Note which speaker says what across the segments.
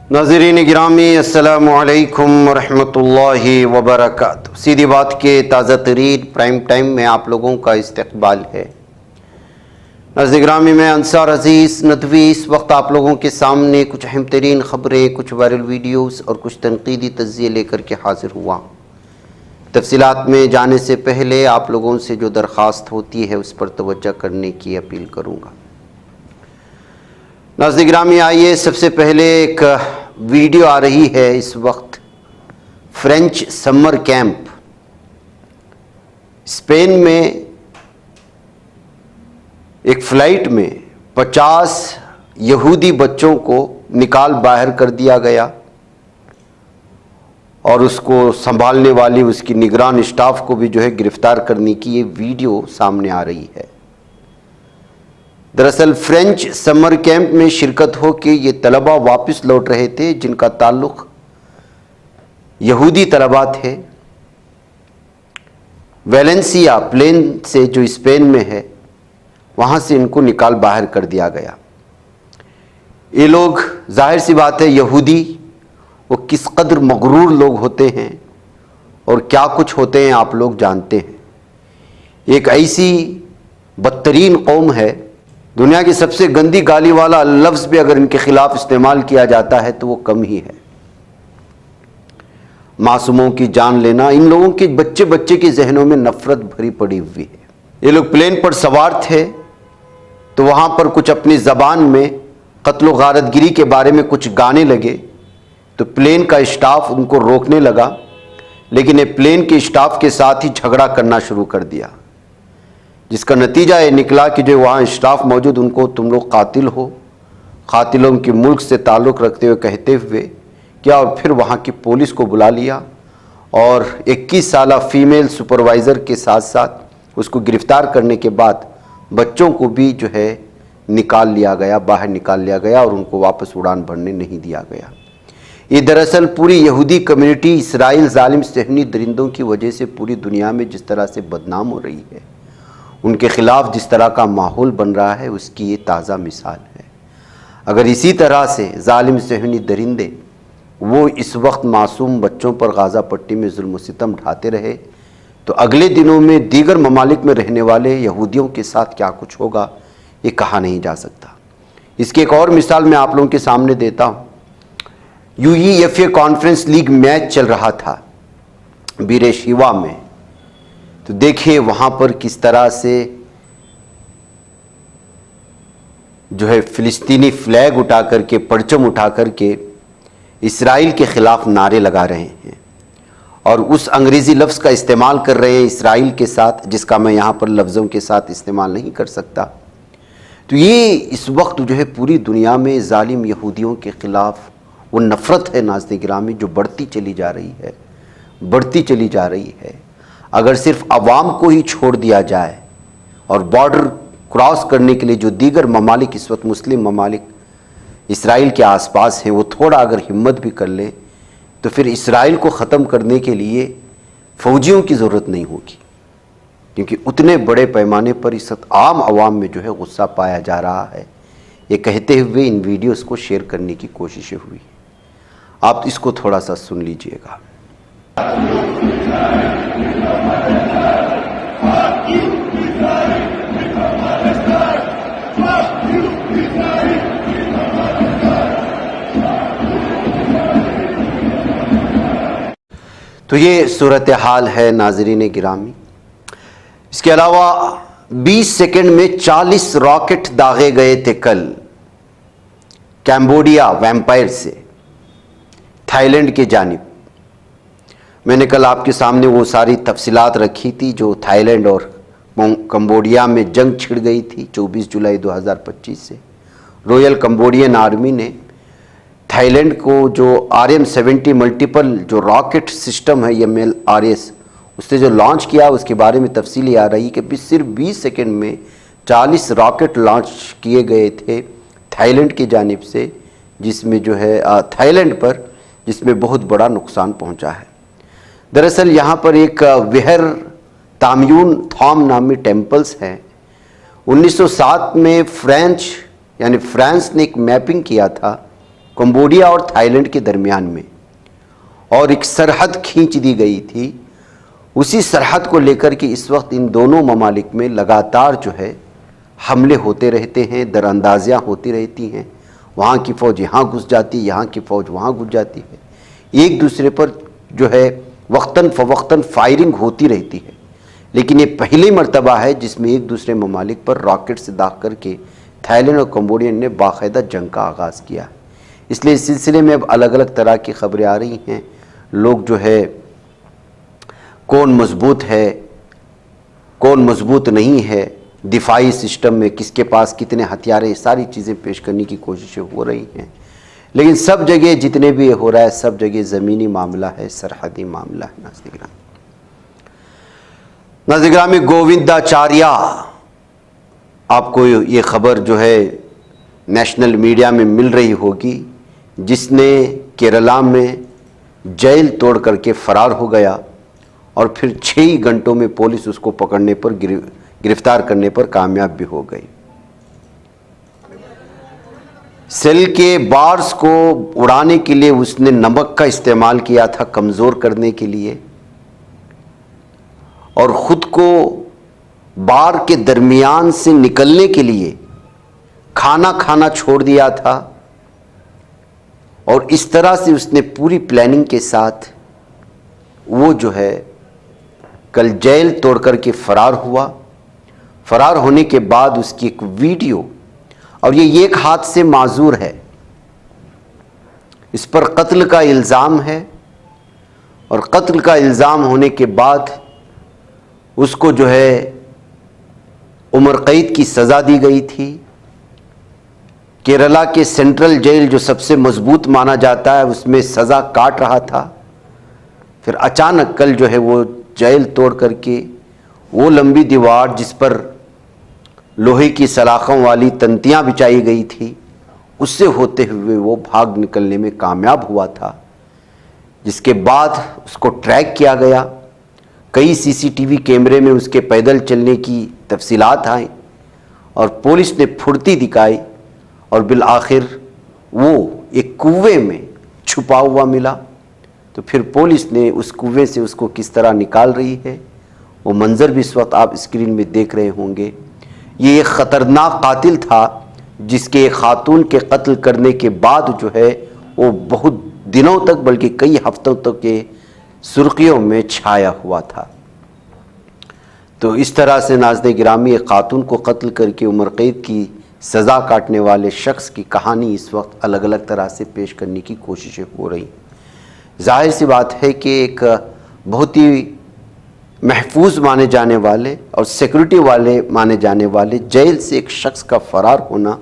Speaker 1: नाज़रीन गिरामी अस्सलामु अलैकुम वरहमतुल्लाहि वबरकातुहू। सीधी बात के ताज़ा तरीन प्राइम टाइम में आप लोगों का इस्तकबाल है। नाज़रीन गिरामी मैं अंसार अज़ीज़ नदवी इस वक्त आप लोगों के सामने कुछ अहम तरीन ख़बरें, कुछ वायरल वीडियोस और कुछ तनकीदी तज़्ज़िये लेकर के हाज़िर हुआ। तफसीलात में जाने से पहले आप लोगों से जो दरख्वास्त होती है उस पर तवज्जो करने की अपील करूँगा। नाज़रीन गिरामी आइए सबसे पहले एक वीडियो आ रही है इस वक्त फ्रेंच समर कैंप स्पेन में एक फ़्लाइट में 50 यहूदी बच्चों को निकाल बाहर कर दिया गया और उसको संभालने वाली उसकी निगरान स्टाफ को भी जो है गिरफ्तार करने की ये वीडियो सामने आ रही है। दरअसल फ्रेंच समर कैंप में शिरकत हो के ये तलबा वापस लौट रहे थे जिनका ताल्लुक़ यहूदी तलबा थे। वेलेंसिया प्लेन से जो स्पेन में है वहाँ से इनको निकाल बाहर कर दिया गया। ये लोग जाहिर सी बात है यहूदी वो किस कदर मगरूर लोग होते हैं और क्या कुछ होते हैं आप लोग जानते हैं। एक ऐसी बदतरीन कौम है, दुनिया की सबसे गंदी गाली वाला लफ्ज़ भी अगर इनके ख़िलाफ़ इस्तेमाल किया जाता है तो वो कम ही है। मासूमों की जान लेना, इन लोगों के बच्चे बच्चे के जहनों में नफ़रत भरी पड़ी हुई है। ये लोग प्लेन पर सवार थे तो वहाँ पर कुछ अपनी ज़बान में कत्ल व गारतगिरी के बारे में कुछ गाने लगे तो प्लेन का स्टाफ उनको रोकने लगा, लेकिन ये प्लेन के स्टाफ के साथ ही झगड़ा करना शुरू कर दिया, जिसका नतीजा ये निकला कि जो वहाँ स्टाफ मौजूद उनको तुम लोग कातिल हो, कातिलों के मुल्क से ताल्लुक़ रखते हुए कहते हुए क्या, और फिर वहाँ की पुलिस को बुला लिया और 21 साला फीमेल सुपरवाइज़र के साथ साथ उसको गिरफ़्तार करने के बाद बच्चों को भी जो है निकाल लिया गया, बाहर निकाल लिया गया और उनको वापस उड़ान भरने नहीं दिया गया। ये दरअसल पूरी यहूदी कम्युनिटी इसराइल जालिम सहनी दरिंदों की वजह से पूरी दुनिया में जिस तरह से बदनाम हो रही है, उनके ख़िलाफ़ जिस तरह का माहौल बन रहा है उसकी ये ताज़ा मिसाल है। अगर इसी तरह से जालिम सहनी दरिंदे वो इस वक्त मासूम बच्चों पर गाज़ा पट्टी में जुल्म सितम ढाते रहे तो अगले दिनों में दीगर ममालिक में रहने वाले यहूदियों के साथ क्या कुछ होगा ये कहा नहीं जा सकता। इसकी एक और मिसाल मैं आप लोगों के सामने देता हूँ। UEFA कॉन्फ्रेंस लीग मैच चल रहा था बीरेशिवा में, तो देखिए वहाँ पर किस तरह से जो है फ़िलिस्तीनी फ्लैग उठा करके, परचम उठा करके इसराइल के ख़िलाफ़ नारे लगा रहे हैं और उस अंग्रेज़ी लफ्ज़ का इस्तेमाल कर रहे हैं इसराइल के साथ, जिसका मैं यहाँ पर लफ्ज़ों के साथ इस्तेमाल नहीं कर सकता। तो ये इस वक्त जो है पूरी दुनिया में जालिम यहूदियों के ख़िलाफ़ वो नफ़रत है नाज़रीन गिरामी जो बढ़ती चली जा रही है, बढ़ती चली जा रही है। अगर सिर्फ अवाम को ही छोड़ दिया जाए और बॉर्डर क्रॉस करने के लिए जो दीगर ममालिक इस वक्त मुस्लिम ममालिक इसराइल के आसपास हैं वो थोड़ा अगर हिम्मत भी कर ले तो फिर इसराइल को ख़त्म करने के लिए फ़ौजियों की ज़रूरत नहीं होगी, क्योंकि उतने बड़े पैमाने पर इस वक्त आम आवाम में जो है गुस्सा पाया जा रहा है। ये कहते हुए इन वीडियोस को शेयर करने की कोशिशें हुई। आप इसको थोड़ा सा सुन लीजिएगा। तो ये सूरत हाल है नाज़रीन गिरामी। इसके अलावा 20 सेकंड में 40 रॉकेट दागे गए थे कल कैम्बोडिया वैम्पायर से थाईलैंड के जानिब। मैंने कल आपके सामने वो सारी तफसीलात रखी थी जो थाईलैंड और कंबोडिया में जंग छिड़ गई थी 24 जुलाई 2025 से। रॉयल कंबोडियन आर्मी ने थाईलैंड को जो RM-70 मल्टीपल जो रॉकेट सिस्टम है MLRS उससे जो लॉन्च किया उसके बारे में तफसील आ रही है कि सिर्फ 20 सेकंड में 40 रॉकेट लॉन्च किए गए थे थाईलैंड की जानिब से, जिसमें जो है थाईलैंड पर जिसमें बहुत बड़ा नुकसान पहुंचा है। दरअसल यहाँ पर एक विहर तामयून थॉम नामी टेम्पल्स हैं। 1907 में फ्रांस ने एक मैपिंग किया था कंबोडिया और थाईलैंड के दरमियान में, और एक सरहद खींच दी गई थी। उसी सरहद को लेकर के इस वक्त इन दोनों ममालिक में लगातार जो है हमले होते रहते हैं, दरअंदाजियाँ होती रहती हैं। वहाँ की फ़ौज यहाँ घुस जाती है, यहाँ की फ़ौज वहाँ घुस जाती है। एक दूसरे पर जो है वक्तन फ़वक्तन फायरिंग होती रहती है। लेकिन ये पहली मर्तबा है जिसमें एक दूसरे ममालिक पर रॉकेट से दाग करके थाईलैंड और कंबोडिया ने बाकायदा जंग का आगाज़ किया। इसलिए इस सिलसिले में अब अलग अलग तरह की खबरें आ रही हैं। लोग जो है कौन मजबूत है, कौन मजबूत नहीं है, दिफाई सिस्टम में किसके पास कितने हथियार हैं, सारी चीज़ें पेश करने की कोशिशें हो रही हैं। लेकिन सब जगह जितने भी हो रहा है, सब जगह ज़मीनी मामला है, सरहदी मामला है। नाज़िर-ए-गिरामी, गोविंदाचार्य, आपको ये खबर जो है नेशनल मीडिया में मिल रही होगी, जिसने केरला में जेल तोड़ करके फ़रार हो गया और फिर 6 घंटों में पुलिस उसको पकड़ने पर गिरफ्तार करने पर कामयाब भी हो गई। सेल के बार्स को उड़ाने के लिए उसने नमक का इस्तेमाल किया था, कमज़ोर करने के लिए, और ख़ुद को बार के दरमियान से निकलने के लिए खाना खाना छोड़ दिया था। और इस तरह से उसने पूरी प्लानिंग के साथ वो जो है कल जेल तोड़ करके फ़रार हुआ। फ़रार होने के बाद उसकी एक वीडियो, और ये एक हाथ से माजूर है, इस पर कत्ल का इल्ज़ाम है, और कत्ल का इल्ज़ाम होने के बाद उसको जो है उम्र कैद की सज़ा दी गई थी। केरला के सेंट्रल जेल जो सबसे मजबूत माना जाता है उसमें सज़ा काट रहा था। फिर अचानक कल जो है वो जेल तोड़ करके वो लंबी दीवार जिस पर लोहे की सलाखों वाली तंतियां बिछाई गई थी, उससे होते हुए वो भाग निकलने में कामयाब हुआ था। जिसके बाद उसको ट्रैक किया गया, कई सीसीटीवी कैमरे में उसके पैदल चलने की तफसीलात आई और पुलिस ने फुर्ती दिखाई, और बिल आखिर वो एक कुएं में छुपा हुआ मिला। तो फिर पुलिस ने उस कुएं से उसको किस तरह निकाल रही है, वो मंज़र भी इस वक्त आप स्क्रीन में देख रहे होंगे। ये एक ख़तरनाक कातिल था जिसके एक खातून के कत्ल करने के बाद जो है वो बहुत दिनों तक, बल्कि कई हफ्तों तक के सुर्खियों में छाया हुआ था। तो इस तरह से नाज़िर-ए-गिरामी, एक खातून को कत्ल करके उम्र कैद की सज़ा काटने वाले शख्स की कहानी इस वक्त अलग अलग तरह से पेश करने की कोशिशें हो रही। जाहिर सी बात है कि एक बहुत ही महफूज माने जाने वाले और सिक्योरिटी वाले माने जाने वाले जेल से एक शख्स का फ़रार होना,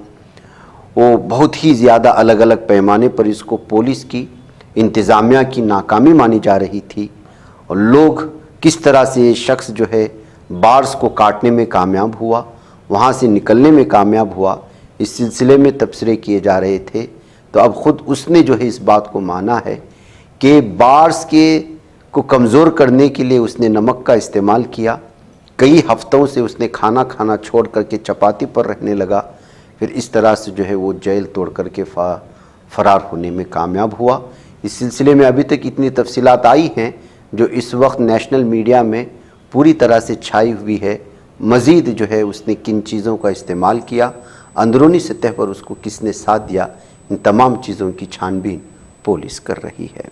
Speaker 1: वो बहुत ही ज़्यादा अलग अलग पैमाने पर इसको पुलिस की, इंतज़ामिया की नाकामी मानी जा रही थी। और लोग किस तरह से ये शख्स जो है बार्स को काटने में कामयाब हुआ, वहाँ से निकलने में कामयाब हुआ, इस सिलसिले में तबसरे किए जा रहे थे। तो अब ख़ुद उसने जो है इस बात को माना है कि बार्स को कमज़ोर करने के लिए उसने नमक का इस्तेमाल किया। कई हफ्तों से उसने खाना खाना छोड़ करके चपाती पर रहने लगा। फिर इस तरह से जो है वो जेल तोड़ करके फ़रार होने में कामयाब हुआ। इस सिलसिले में अभी तक इतनी तफसीलात आई हैं जो इस वक्त नेशनल मीडिया में पूरी तरह से छाई हुई है। मज़ीद जो है उसने किन चीज़ों का इस्तेमाल किया, अंदरूनी सतह पर उसको किसने साथ दिया, इन तमाम चीज़ों की छानबीन पुलिस कर रही है।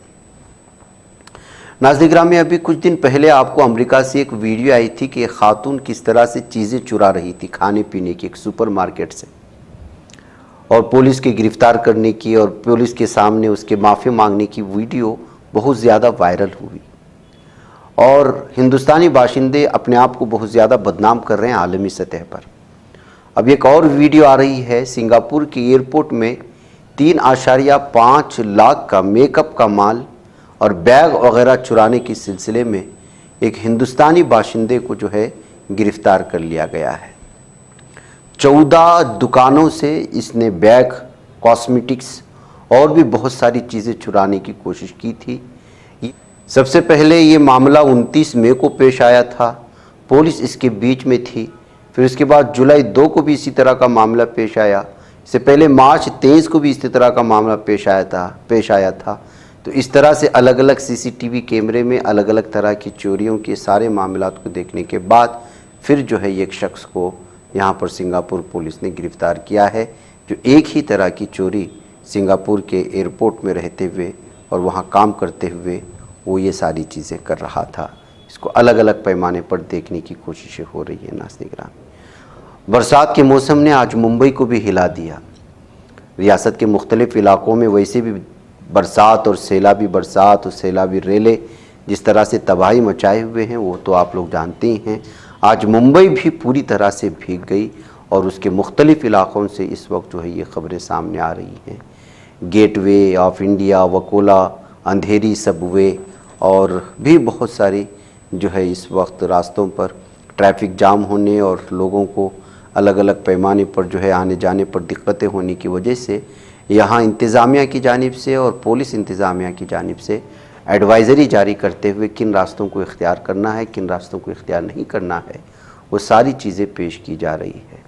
Speaker 1: नाज़िर-ए-गिरामी, अभी कुछ दिन पहले आपको अमेरिका से एक वीडियो आई थी कि एक खातून किस तरह से चीज़ें चुरा रही थी खाने पीने की एक सुपरमार्केट से, और पुलिस के गिरफ़्तार करने की और पुलिस के सामने उसके माफ़ी मांगने की वीडियो बहुत ज़्यादा वायरल हुई। और हिंदुस्तानी बाशिंदे अपने आप को बहुत ज़्यादा बदनाम कर रहे हैं आलमी सतह पर। अब एक और वीडियो आ रही है, सिंगापुर के एयरपोर्ट में 3.5 लाख का मेकअप का माल और बैग वगैरह चुराने के सिलसिले में एक हिंदुस्तानी बाशिंदे को जो है गिरफ़्तार कर लिया गया है। 14 दुकानों से इसने बैग, कॉस्मेटिक्स और भी बहुत सारी चीज़ें चुराने की कोशिश की थी। सबसे पहले ये मामला 29 मई को पेश आया था, पुलिस इसके बीच में थी। फिर उसके बाद जुलाई 2 को भी इसी तरह का मामला पेश आया। इससे पहले मार्च 23 को भी इसी तरह का मामला पेश आया था। तो इस तरह से अलग अलग सीसीटीवी कैमरे में अलग अलग तरह की चोरियों के सारे मामलात को देखने के बाद फिर जो है एक शख्स को यहाँ पर सिंगापुर पुलिस ने गिरफ्तार किया है, जो एक ही तरह की चोरी सिंगापुर के एयरपोर्ट में रहते हुए और वहाँ काम करते हुए वो ये सारी चीज़ें कर रहा था। इसको अलग अलग पैमाने पर देखने की कोशिशें हो रही है। नाज़रीन गिरामी, बरसात के मौसम ने आज मुंबई को भी हिला दिया। रियासत के मुख्तलिफ इलाकों में वैसे भी बरसात और सैलाबी रेले जिस तरह से तबाही मचाए हुए हैं वो तो आप लोग जानते ही हैं। आज मुंबई भी पूरी तरह से भीग गई और उसके मुख्तलिफ इलाकों से इस वक्त जो है ये ख़बरें सामने आ रही हैं। Gateway of India, Vakola, Andheri Subway और भी बहुत सारी जो है इस वक्त रास्तों पर ट्रैफिक जाम होने और लोगों को अलग अलग पैमाने पर जो है आने जाने पर दिक्कतें होने की वजह से यहाँ इंतज़ामिया की जानिब से और पुलिस इंतज़ामिया की जानिब से एडवाइज़री जारी करते हुए किन रास्तों को इख्तियार करना है, किन रास्तों को इख्तियार नहीं करना है, वो सारी चीज़ें पेश की जा रही है।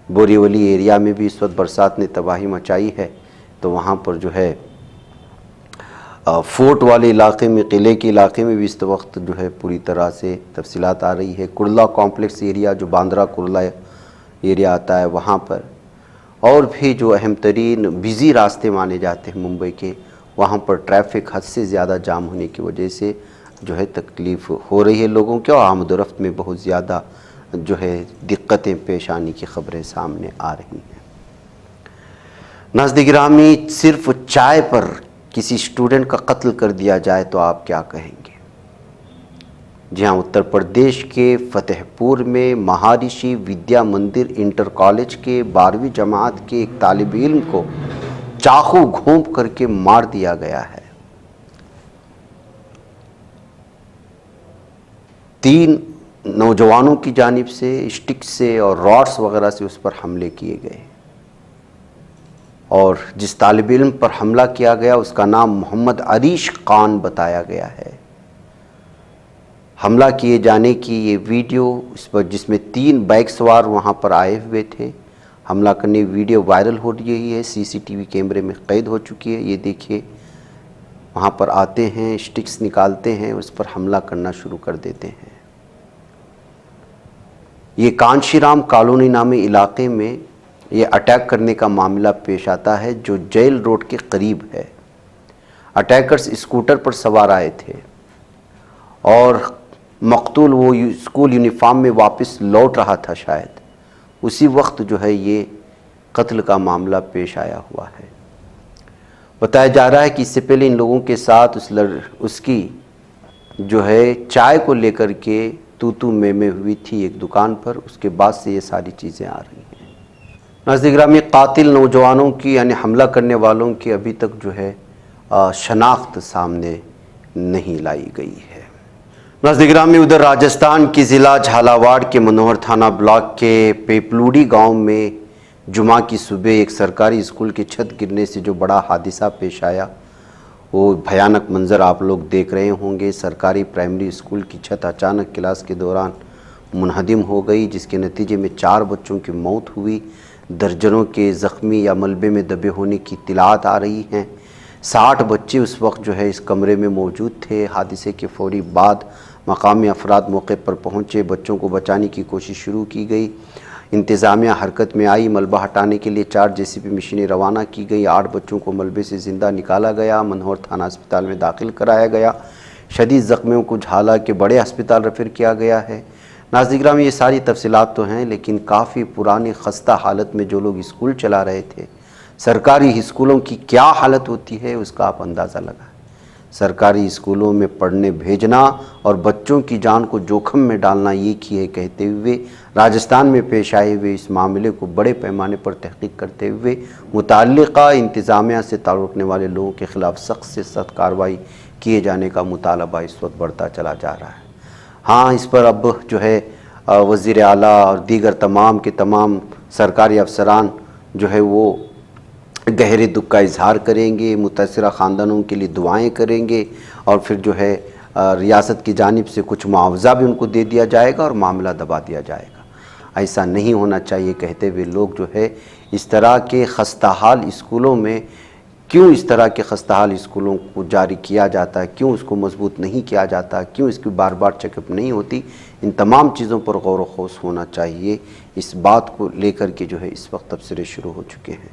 Speaker 1: बोरीवली एरिया में भी इस वक्त बरसात ने तबाही मचाई है, तो वहाँ पर जो है फोर्ट वाले इलाके में, किले के इलाके में भी इस वक्त जो है पूरी तरह से तफसीलात आ रही है। कुर्ला कॉम्प्लेक्स एरिया जो बांद्रा कुर्ला एरिया आता है वहाँ पर, और भी जो अहम तरीन बिज़ी रास्ते माने जाते हैं मुंबई के, वहाँ पर ट्रैफिक हद से ज़्यादा जाम होने की वजह से जो है तकलीफ़ हो रही है लोगों को और आमदोरफ्त में बहुत ज़्यादा जो है दिक्कतें पेश आने की ख़बरें सामने आ रही हैं। नाज़रीन गिरामी, सिर्फ चाय पर किसी स्टूडेंट का कत्ल कर दिया जाए तो आप क्या कहेंगे? जी हाँ, उत्तर प्रदेश के फतेहपुर में महर्षि विद्या मंदिर इंटर कॉलेज के 12वीं जमात के एक तालिब इल्म को चाकू घोंप करके मार दिया गया है। 3 नौजवानों की जानिब से स्टिक से और रॉड्स वगैरह से उस पर हमले किए गए और जिस तालिब इल्म पर हमला किया गया उसका नाम मोहम्मद अरीश खान बताया गया है। हमला किए जाने की ये वीडियो इस पर, जिसमें 3 बाइक सवार वहाँ पर आए हुए थे, हमला करने वीडियो वायरल हो रही है, सीसीटीवी कैमरे में कैद हो चुकी है। ये देखिए, वहाँ पर आते हैं, स्टिक्स निकालते हैं, उस पर हमला करना शुरू कर देते हैं। ये कांशीराम कॉलोनी नामी इलाके में ये अटैक करने का मामला पेश आता है जो जेल रोड के करीब है। अटैकर्स स्कूटर पर सवार आए थे और मकतूल वो स्कूल यूनिफॉर्म में वापस लौट रहा था शायद, उसी वक्त जो है ये कत्ल का मामला पेश आया हुआ है। बताया जा रहा है कि इससे पहले इन लोगों के साथ उसकी जो है चाय को लेकर के तू में हुई थी एक दुकान पर, उसके बाद से ये सारी चीज़ें आ रही हैं। नाज़रीन गिरामी, कातिल नौजवानों की यानी हमला करने वालों की अभी तक जो है शनाख्त सामने नहीं लाई गई है। नाज़रीन गिरामी, उधर राजस्थान की ज़िला झालावाड़ के मनोहर थाना ब्लॉक के पेपलूडी गांव में जुमा की सुबह एक सरकारी स्कूल की छत गिरने से जो बड़ा हादसा पेश आया, वो भयानक मंज़र आप लोग देख रहे होंगे। सरकारी प्राइमरी स्कूल की छत अचानक क्लास के दौरान मुनहदिम हो गई, जिसके नतीजे में 4 बच्चों की मौत हुई, दर्जनों के ज़ख्मी या मलबे में दबे होने की इत्तलात आ रही हैं। 60 बच्चे उस वक्त जो है इस कमरे में मौजूद थे। हादसे के फौरी बाद मकामी अफराद मौके पर पहुँचे, बच्चों को बचाने की कोशिश शुरू की गई। इंतज़ामिया हरकत में आई, मलबा हटाने के लिए 4 जेसीबी मशीनें रवाना की गई। 8 बच्चों को मलबे से ज़िंदा निकाला गया, मनोहर थाना अस्पताल में दाखिल कराया गया। शदीद ज़ख्मियों को झाला के बड़े अस्पताल रेफर किया गया है। नाज़रीन गिरामी, ये सारी तफसीलात तो हैं, लेकिन काफ़ी पुरानी खस्ता हालत में जो लोग स्कूल चला रहे थे, सरकारी स्कूलों की क्या हालत होती है उसका आप अंदाज़ा लगाएं। सरकारी स्कूलों में पढ़ने भेजना और बच्चों की जान को जोखम में डालना ये की है कहते हुए राजस्थान में पेश आए हुए इस मामले को बड़े पैमाने पर तहकीक करते हुए मुताल्लिका इंतज़ामिया से ताल्लुक़ रखने वाले लोगों के ख़िलाफ़ सख्त से सख्त कार्रवाई किए जाने का मुतालबा इस वक्त बढ़ता चला जा रहा है। हाँ, इस पर अब जो है वज़ीर आला और दीगर तमाम के तमाम सरकारी अफसरान जो है वो गहरे दुख का इजहार करेंगे, मुतासिरा ख़ानदानों के लिए दुआएं करेंगे और फिर जो है रियासत की जानिब से कुछ मुआवजा भी उनको दे दिया जाएगा और मामला दबा दिया जाएगा। ऐसा नहीं होना चाहिए कहते हुए लोग जो है इस तरह के खस्ताहाल स्कूलों में क्यों इस तरह के खस्ताहाल स्कूलों को जारी किया जाता है, क्यों उसको मजबूत नहीं किया जाता, क्यों इसकी बार बार चेकअप नहीं होती, इन तमाम चीज़ों पर गौर व खौस होना चाहिए। इस बात को लेकर के जो है इस वक्त तबसरे शुरू हो चुके हैं।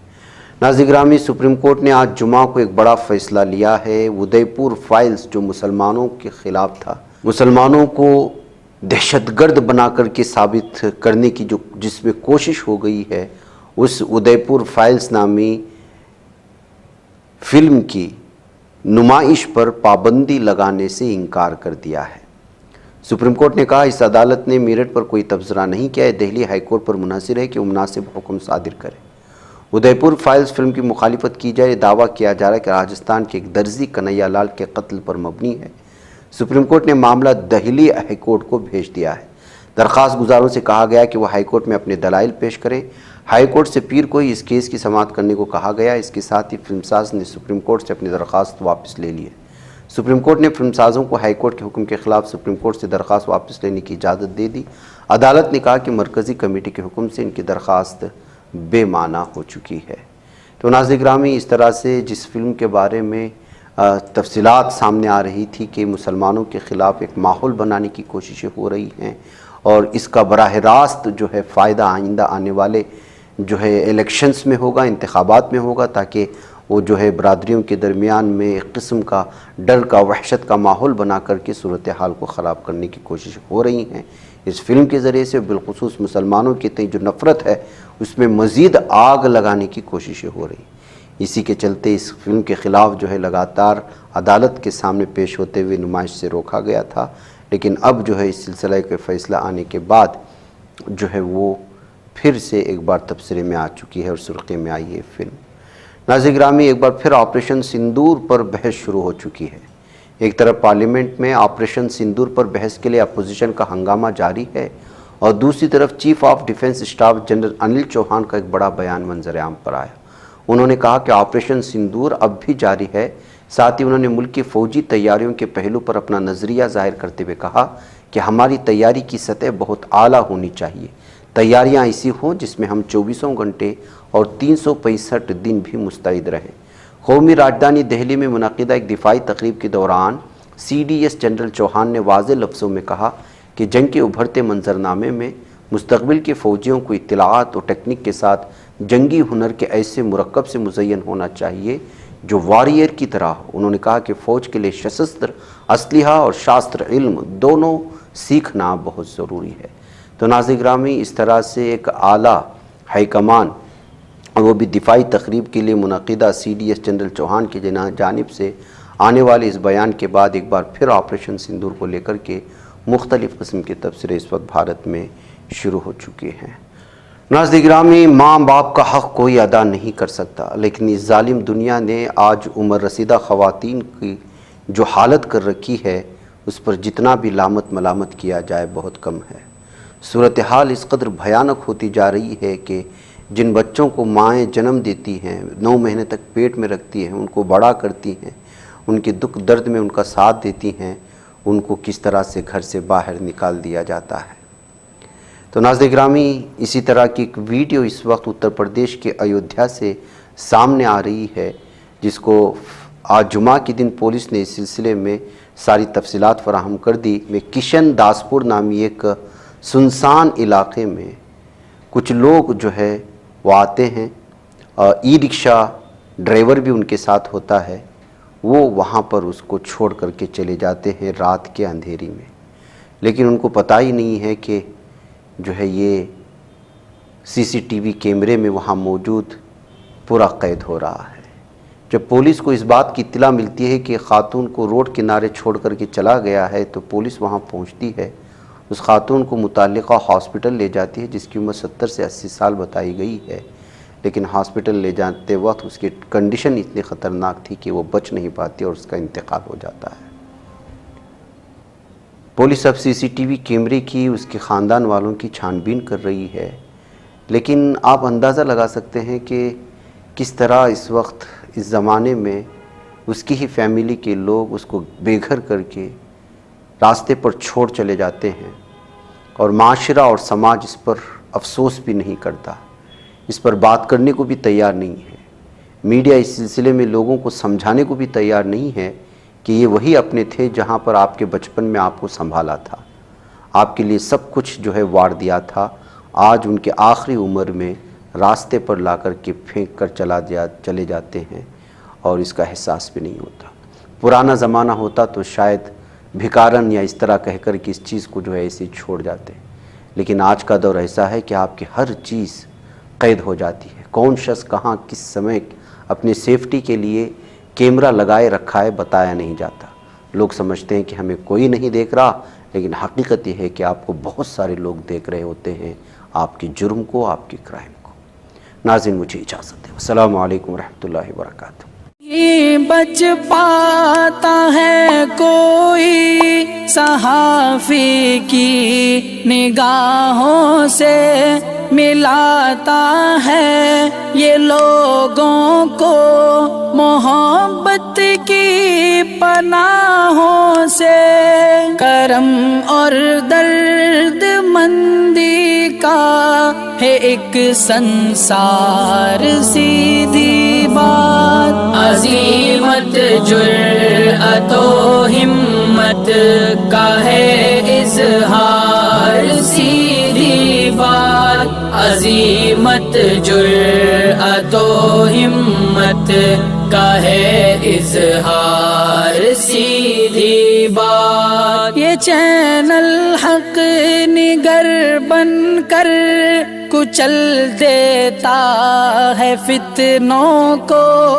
Speaker 1: नाज़रीन गिरामी, सुप्रीम कोर्ट ने आज जुमा को एक बड़ा फ़ैसला लिया है। उदयपुर फाइल्स जो मुसलमानों के ख़िलाफ़ था, मुसलमानों को दहशतगर्द बना करके साबित करने की जो जिसमें कोशिश हो गई है, उस उदयपुर फाइल्स नामी फिल्म की नुमाइश पर पाबंदी लगाने से इनकार कर दिया है। सुप्रीम कोर्ट ने कहा, इस अदालत ने मेरठ पर कोई तबसरा नहीं किया है। दिल्ली हाई कोर्ट पर मुनासिर है कि वो मुनासिब हुक्म सादिर करे। उदयपुर फाइल्स फिल्म की मुखालिफत की जाए, दावा किया जा रहा है कि राजस्थान के एक दर्जी कन्हैया लाल के कत्ल पर मबनी है। सुप्रीम कोर्ट ने मामला दिल्ली हाई कोर्ट को भेज दिया है। दरख्वास्त गुजारों से कहा गया कि वह हाई कोर्ट में अपने दलाइल पेश करें। हाई कोर्ट से पीर को ही इस केस की समाअत करने को कहा गया। इसके साथ ही फिल्मसाज ने सुप्रीम कोर्ट से अपनी दरख्वास्त वापस ले ली है। सुप्रीम कोर्ट ने फिल्मसाजों को हाई कोर्ट के हुक्म के खिलाफ सुप्रीम कोर्ट से दरख्वास्त वापस लेने की इजाज़त दे दी। अदालत ने कहा कि मरकज़ी कमेटी के हुक्म से इनकी दरख्वास्त बेमाना हो चुकी है। तो नाज़रीन गिरामी, इस तरह से जिस फिल्म के बारे में तफसीलात सामने आ रही थी कि मुसलमानों के ख़िलाफ़ एक माहौल बनाने की कोशिशें हो रही हैं और इसका बराह रास्त जो है फ़ायदा आइंदा आने वाले जो है इलेक्शंस में होगा, इंतखाबात में होगा, ताकि वो जो है बरादरियों के दरमियान में एक किस्म का डर का, वहशत का माहौल बना करके सूरत हाल को ख़राब करने की कोशिश हो रही हैं। इस फिल्म के ज़रिए से बिलखुसूस मुसलमानों के तय जो नफ़रत है उसमें मज़ीद आग लगाने की कोशिशें हो रही। इसी के चलते इस फिल्म के ख़िलाफ़ जो है लगातार अदालत के सामने पेश होते हुए नुमाइश से रोका गया था, लेकिन अब जो है इस सिलसिले के फ़ैसला आने के बाद जो है वो फिर से एक बार तबसरे में आ चुकी है और सुर्ख़ी में आई है फिल्म। नाज़रीन गिरामी, एक बार फिर ऑपरेशन सिंदूर पर बहस शुरू हो चुकी है। एक तरफ पार्लियामेंट में ऑपरेशन सिंदूर पर बहस के लिए अपोजिशन का हंगामा जारी है और दूसरी तरफ chief of defence staff general Anil Chauhan का एक बड़ा बयान मंजर-ए-आम पर आया। उन्होंने कहा कि ऑपरेशन सिंदूर अब भी जारी है। साथ ही उन्होंने मुल्क की फ़ौजी तैयारियों के पहलू पर अपना नज़रिया ज़ाहिर करते हुए कहा कि हमारी तैयारी की सतह बहुत आला होनी चाहिए। तैयारियां ऐसी हों जिसमें हम 24 घंटे और 365 दिन भी मुस्तैद रहें। कौमी राजधानी दिल्ली में मुनक़िदा एक दिफाई तकरीब के दौरान CDS जनरल चौहान ने वाज़ेह लफ्ज़ों में कहा कि जंग के उभरते मंजरनामे में मुस्तक़बिल के फ़ौजियों को इत्तलाआत और टेक्निक के साथ जंगी हुनर के ऐसे मुरक्कब से मुज़य्यन होना चाहिए जो वॉरियर की तरह हो। उन्होंने कहा कि फ़ौज के लिए सशस्त्र असलहा और शास्त्र इल्म दोनों सीखना बहुत ज़रूरी है। तो नाज़रीन गिरामी, इस तरह से एक आला हाईकमान और वो भी दिफाई तकरीब के लिए मुनक़िदा CDS जनरल चौहान की जानिब से आने वाले इस बयान के बाद एक बार फिर ऑपरेशन सिंदूर को लेकर के मुख्तलिफ़ किस्म के तबसरे इस वक्त भारत में शुरू हो चुके हैं। नाज़रीन गिरामी, माँ बाप का हक़ कोई अदा नहीं कर सकता, लेकिन इस जालिम दुनिया ने आज उम्र रसीदा ख़वातीन की जो हालत कर रखी है उस पर जितना भी लामत मलामत किया जाए बहुत कम है। सूरत हाल इस कदर भयानक होती जा रही है कि जिन बच्चों को माएँ जन्म देती हैं, 9 महीने तक पेट में रखती हैं, उनको बड़ा करती हैं, उनके दुख दर्द में उनका साथ देती हैं, उनको किस तरह से घर से बाहर निकाल दिया जाता है। तो नाज़रीन गिरामी, इसी तरह की एक वीडियो इस वक्त उत्तर प्रदेश के अयोध्या से सामने आ रही है, जिसको आज जुमा के दिन पुलिस ने इस सिलसिले में सारी तफसीलात फराहम कर दी। में किशन दासपुर नामी एक सुनसान इलाक़े में कुछ लोग जो है वो आते हैं, ई-रिक्शा ड्राइवर भी उनके साथ होता है, वो वहाँ पर उसको छोड़ करके चले जाते हैं रात के अंधेरी में। लेकिन उनको पता ही नहीं है कि जो है ये CCTV कैमरे में वहाँ मौजूद पूरा कैद हो रहा है। जब पुलिस को इस बात की इत्तला मिलती है कि खातून को रोड किनारे छोड़ करके चला गया है, तो पुलिस वहाँ पहुँचती है, उस खातून को मुताल्लिका हॉस्पिटल ले जाती है जिसकी उम्र 70 से 80 साल बताई गई है। लेकिन हॉस्पिटल ले जाते वक्त उसकी कंडीशन इतनी ख़तरनाक थी कि वो बच नहीं पाती और उसका इंतकाल हो जाता है। पुलिस अब CCTV कैमरे की उसके ख़ानदान वालों की छानबीन कर रही है, लेकिन आप अंदाज़ा लगा सकते हैं कि किस तरह इस वक्त इस ज़माने में उसकी ही फैमिली के लोग उसको बेघर करके रास्ते पर छोड़ चले जाते हैं और माशरा और समाज इस पर अफसोस भी नहीं करता। इस पर बात करने को भी तैयार नहीं है। मीडिया इस सिलसिले में लोगों को समझाने को भी तैयार नहीं है कि ये वही अपने थे जहाँ पर आपके बचपन में आपको संभाला था, आपके लिए सब कुछ जो है वार दिया था। आज उनके आखिरी उम्र में रास्ते पर ला कर के फेंक कर चले जाते हैं और इसका एहसास भी नहीं होता। पुराना ज़माना होता तो शायद भिकारन या इस तरह कहकर कि इस चीज़ को जो है ऐसे छोड़ जाते, लेकिन आज का दौर ऐसा है कि आपकी हर चीज़ कैद हो जाती है। कौन शख्स कहाँ किस समय अपनी सेफ्टी के लिए कैमरा लगाए रखा है बताया नहीं जाता। लोग समझते हैं कि हमें कोई नहीं देख रहा, लेकिन हकीकत ये है कि आपको बहुत सारे लोग देख रहे होते हैं, आपके जुर्म को, आपके क्राइम को। नाज़रीन, मुझे इजाज़त दें। अस्सलामु अलैकुम रहमतुल्लाहि व बरकातुहू।
Speaker 2: ये बच पाता है कोई सहाफ़ी की निगाहों से, मिलाता है ये लोगों को मोहब्बत की पनाहों से। करम और दर्द मंदी का है एक संसार, सीधी बात। अज़ीमत जुर्अतो हिम्मत का है इज़हार, सीधी बात। अज़ीमत जुर्अतो हिम्मत का है इज़हार, सीधी बात। ये चैनल हक निगर बनकर कुचल देता है फितनों को।